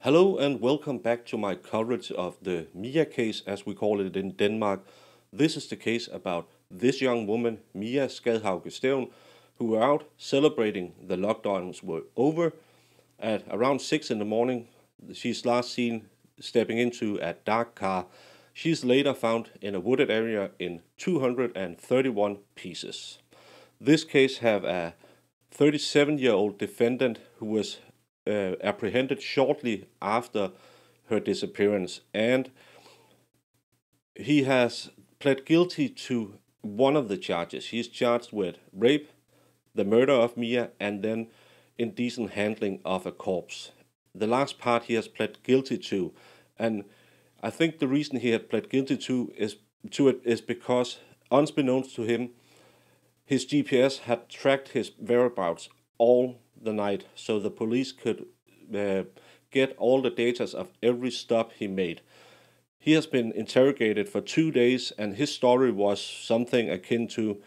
Hello and welcome back to my coverage of the Mia case, as we call it in Denmark. This is the case about this young woman, Mia Skadhauge Stevn, who were out celebrating the lockdowns were over. At around 6 in the morning, she's last seen stepping into a dark car. She's later found in a wooded area in 231 pieces. This case have a 37-year-old defendant who was apprehended shortly after her disappearance, and he has pled guilty to one of the charges. He's charged with rape, the murder of Mia, and then indecent handling of a corpse. The last part he has pled guilty to, and I think the reason he had pled guilty to it is because, unbeknownst to him, his GPS had tracked his whereabouts all the night, so the police could get all the data of every stop he made. He has been interrogated for 2 days, and his story was something akin to: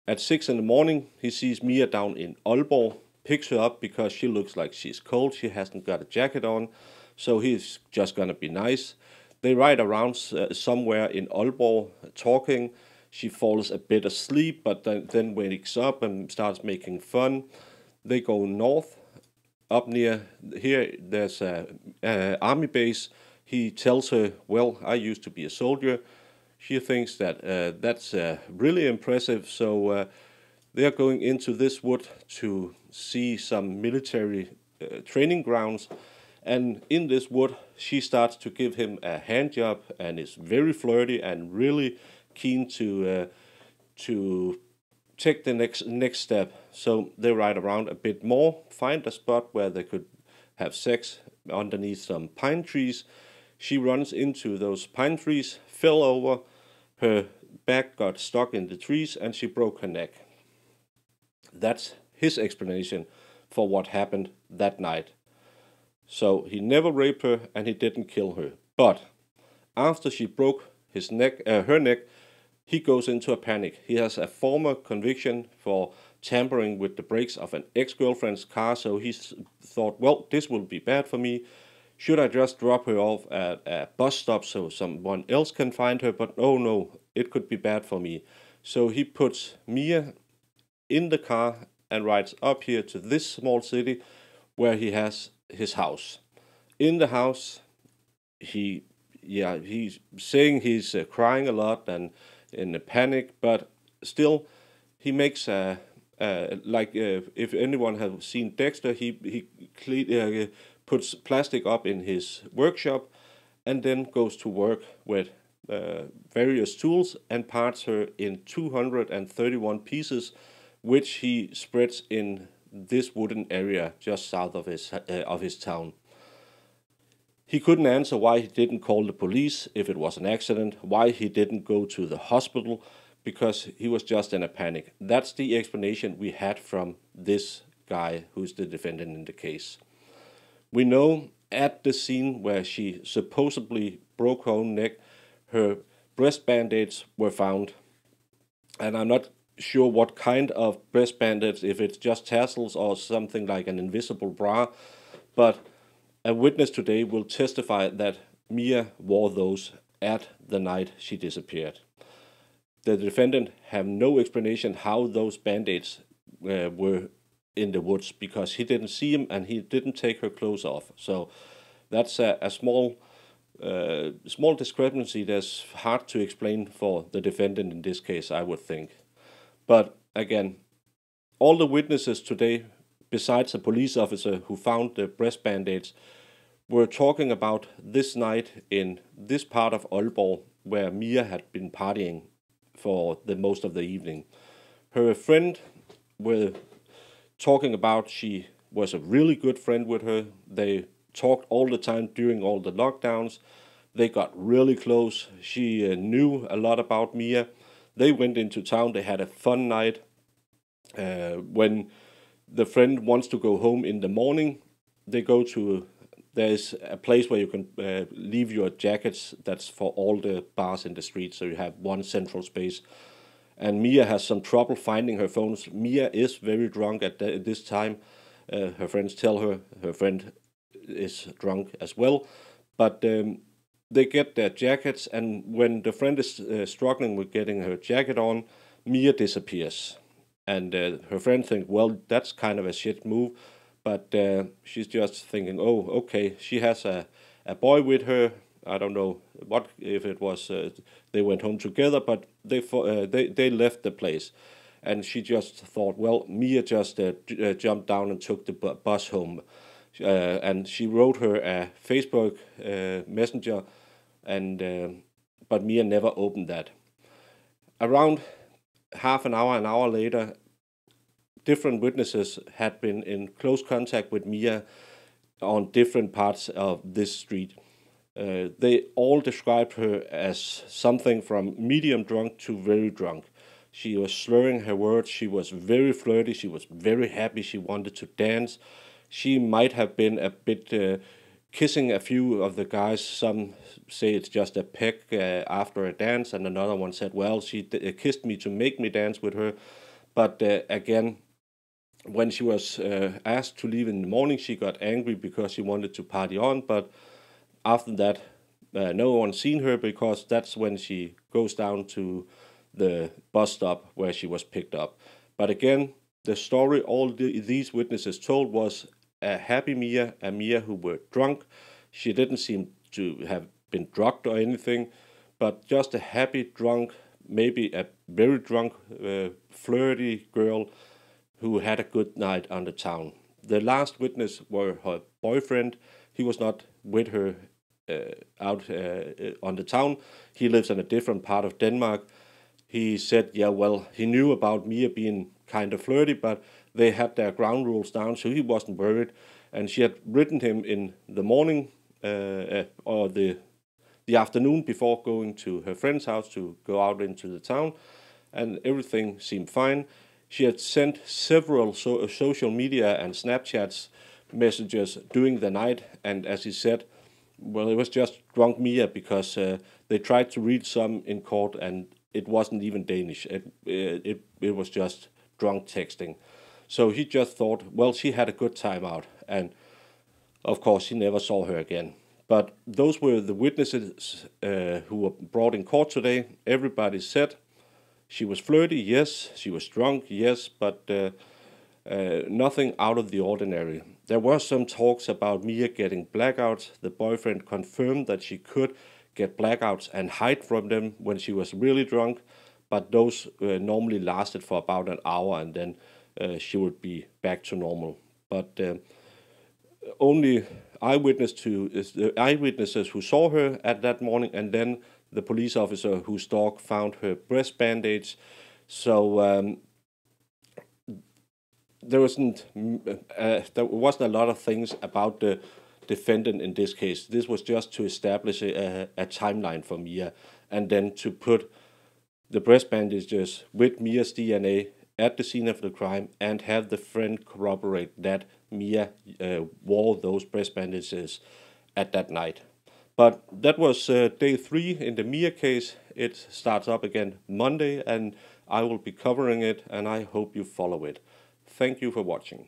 at 6 in the morning, he sees Mia down in Aalborg, picks her up because she looks like she's cold, she hasn't got a jacket on, so he's just gonna be nice. They ride around somewhere in Aalborg talking. She falls a bit asleep, but then wakes up and starts making fun. They go north. Up near here, there's a army base. He tells her, well, I used to be a soldier. She thinks that that's really impressive, so they are going into this wood to see some military training grounds. And in this wood, she starts to give him a hand job and is very flirty and really keen to take the next step. So they ride around a bit more, find a spot where they could have sex underneath some pine trees. She runs into those pine trees, fell over, her back got stuck in the trees, and she broke her neck. That's his explanation for what happened that night. So he never raped her and he didn't kill her. But after she broke her neck, he goes into a panic. He has a former conviction for tampering with the brakes of an ex-girlfriend's car, so he thought, well, this will be bad for me. Should I just drop her off at a bus stop so someone else can find her? But oh no, it could be bad for me. So he puts Mia in the car and rides up here to this small city where he has his house. In the house, he's saying he's crying a lot and in a panic, but still he makes if anyone has seen Dexter, he puts plastic up in his workshop and then goes to work with various tools and parts her in 231 pieces, which he spreads in this wooden area just south of his town. He couldn't answer why he didn't call the police if it was an accident, why he didn't go to the hospital, because he was just in a panic. That's the explanation we had from this guy who's the defendant in the case. We know at the scene where she supposedly broke her own neck, her breast band-aids were found. And I'm not sure what kind of breast band-aids, if it's just tassels or something like an invisible bra, but a witness today will testify that Mia wore those at the night she disappeared. The defendant have no explanation how those band-aids were in the woods, because he didn't see him and he didn't take her clothes off. So that's a small discrepancy that's hard to explain for the defendant in this case, I would think. But again, all the witnesses today, besides a police officer who found the breast band-aids, were talking about this night in this part of Aalborg where Mia had been partying for the most of the evening. Her friend were talking about she was a really good friend with her. They talked all the time during all the lockdowns. They got really close. She knew a lot about Mia. They went into town. They had a fun night. When the friend wants to go home in the morning, they go to, there's a place where you can leave your jackets. That's for all the bars in the street, so you have one central space. And Mia has some trouble finding her phones. Mia is very drunk at this time. Her friends tell her, her friend is drunk as well. But they get their jackets, and when the friend is struggling with getting her jacket on, Mia disappears. And her friend thinks, well, that's kind of a shit move. But she's just thinking, oh, okay, she has a boy with her. I don't know what if it was they went home together, but they left the place, and she just thought, well, Mia just jumped down and took the bus home, and she wrote her a Facebook messenger, and but Mia never opened that. Around half an hour later, different witnesses had been in close contact with Mia on different parts of this street. They all described her as something from medium drunk to very drunk. She was slurring her words, she was very flirty, she was very happy, she wanted to dance. She might have been a bit kissing a few of the guys. Some say it's just a peck after a dance, and another one said, well, she kissed me to make me dance with her. But again, when she was asked to leave in the morning, she got angry because she wanted to party on. But after that, no one seen her, because that's when she goes down to the bus stop where she was picked up. But again, the story all these witnesses told was a happy Mia, a Mia who were drunk. She didn't seem to have been drugged or anything, but just a happy drunk, maybe a very drunk, flirty girl who had a good night on the town. The last witness were her boyfriend. He was not with her out on the town. He lives in a different part of Denmark. He said, yeah, well, he knew about Mia being kind of flirty, but they had their ground rules down, so he wasn't worried. And she had written him in the morning or the afternoon before going to her friend's house to go out into the town, and everything seemed fine. She had sent several social media and Snapchats messages during the night, and as he said, well, it was just drunk Mia, because they tried to read some in court and it wasn't even Danish. It was just drunk texting. So he just thought, well, she had a good time out, and of course he never saw her again. But those were the witnesses who were brought in court today. Everybody said she was flirty, yes. She was drunk, yes, but nothing out of the ordinary. There were some talks about Mia getting blackouts. The boyfriend confirmed that she could get blackouts and hide from them when she was really drunk, but those normally lasted for about an hour, and then she would be back to normal. But only eyewitnesses who saw her at that morning, and then the police officer whose dog found her breast bandage. So there wasn't a lot of things about the defendant in this case. This was just to establish a timeline for Mia, and then to put the breast bandages with Mia's DNA at the scene of the crime, and have the friend corroborate that Mia wore those breast bandages at that night. But that was day 3 in the Mia case. It starts up again Monday, and I will be covering it, and I hope you follow it. Thank you for watching.